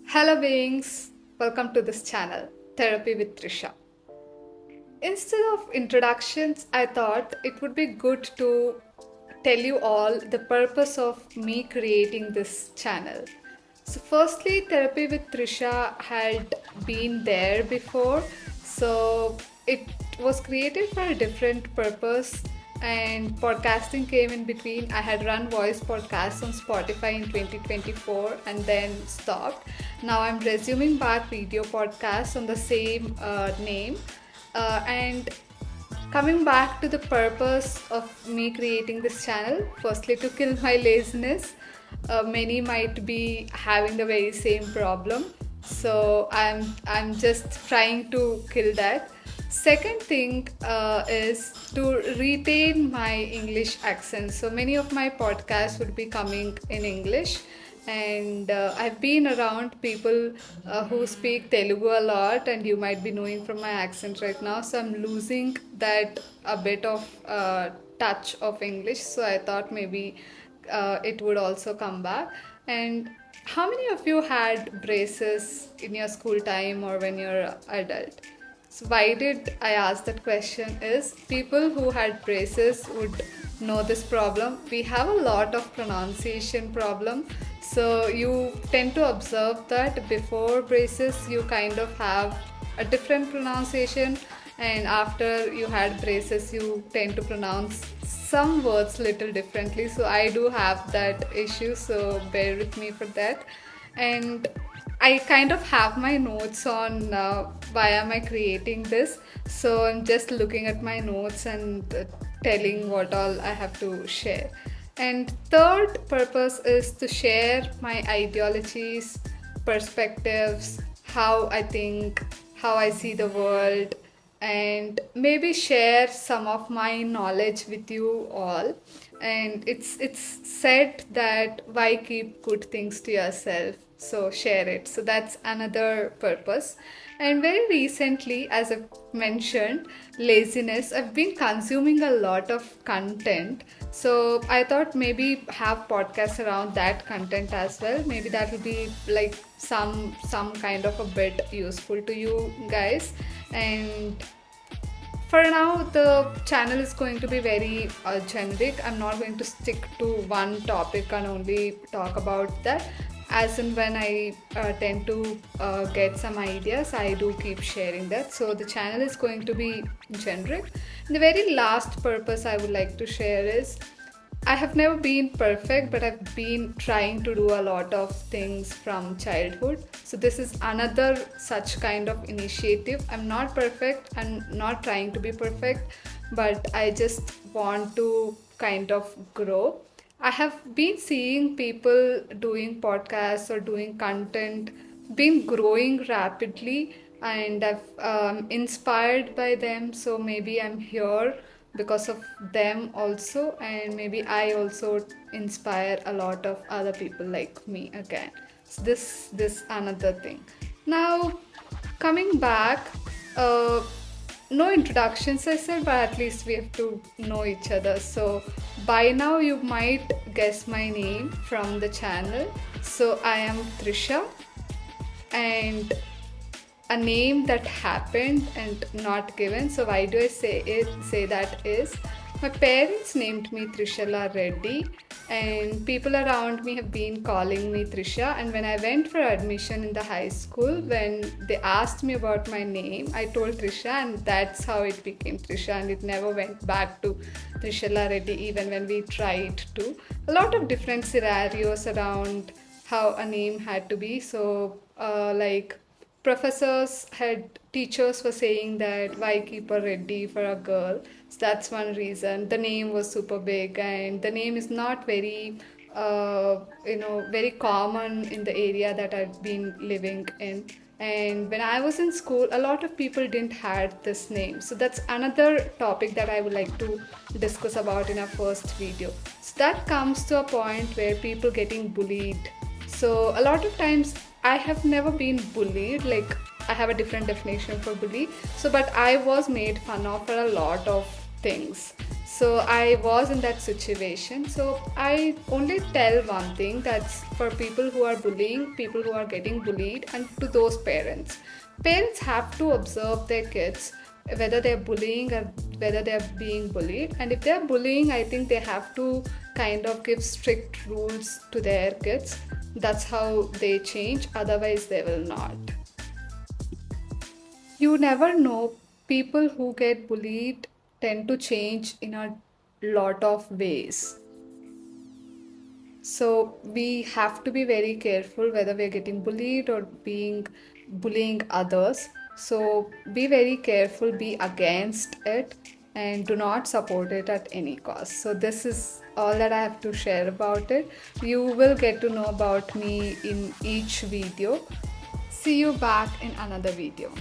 Hello beings, welcome to this channel, Therapy with Trisha. Instead of introductions, I thought it would be good to tell you all the purpose of me creating this channel. So, firstly, Therapy with Trisha had been there before, so it was created for a different purpose, and podcasting came in between. I had run voice podcasts on Spotify in 2024 and then stopped. Now I'm resuming back video podcasts on the same name, and coming back to the purpose of me creating this channel, firstly to kill my laziness. Many might be having the very same problem, so I'm just trying to kill that. Second thing is to retain my English accent. So many of my podcasts would be coming in English, and I've been around people who speak Telugu a lot, and you might be knowing from my accent right now. So I'm losing that a bit of touch of English. So I thought maybe it would also come back. And how many of you had braces in your school time or when you're adult? So why did I ask that question is people who had braces would know this problem. We have a lot of pronunciation problem. So you tend to observe that before braces you kind of have a different pronunciation, and after you had braces you tend to pronounce some words little differently. So I do have that issue, so bear with me for that. And I kind of have my notes on why am I creating this. So I'm just looking at my notes and telling what all I have to share. And third purpose is to share my ideologies, perspectives, how I think, how I see the world, and maybe share some of my knowledge with you all. And it's said that why keep good things to yourself, so share it. So that's another purpose. And very recently, as I've mentioned, laziness, I've been consuming a lot of content, so I thought maybe have podcasts around that content as well. Maybe that will be like some kind of a bit useful to you guys. And for now, the channel is going to be very generic. I'm not going to stick to one topic and only talk about that. As and when I tend to get some ideas, I do keep sharing that. So the channel is going to be generic. And the very last purpose I would like to share is I have never been perfect, but I've been trying to do a lot of things from childhood. So this is another such kind of initiative. I'm not perfect, I'm not trying to be perfect, but I just want to kind of grow. I have been seeing people doing podcasts or doing content, been growing rapidly, and I've inspired by them. So maybe I'm here because of them also, and maybe I also inspire a lot of other people like me again. So this another thing. Now coming back, uh, no introductions I said, but at least we have to know each other. So by now you might guess my name from the channel. So I am Trisha, and a name that happened and not given. So why do I say that is my parents named me Trishala Reddy, and people around me have been calling me Trisha. And when I went for admission in the high school, when they asked me about my name, I told Trisha, and that's how it became Trisha, and it never went back to Trishala Reddy even when we tried to. A lot of different scenarios around how a name had to be. So like teachers were saying that why keep a Reddy for a girl. So that's one reason. The name was super big, and the name is not very very common in the area that I've been living in. And when I was in school, a lot of people didn't had this name. So that's another topic that I would like to discuss about in our first video. So that comes to a point where people getting bullied. So a lot of times I have never been bullied, like I have a different definition for bully. So but I was made fun of for a lot of things. So I was in that situation. So I only tell one thing, that's for people who are bullying, people who are getting bullied, and to those parents. Parents have to observe their kids, whether they're bullying or whether they're being bullied. And if they're bullying, I think they have to kind of give strict rules to their kids. That's how they change, otherwise, they will not. You never know, people who get bullied tend to change in a lot of ways. So we have to be very careful whether we're getting bullied or being bullying others. So be very careful, be against it, and do not support it at any cost. So this is all that I have to share about it. You will get to know about me in each video. See you back in another video.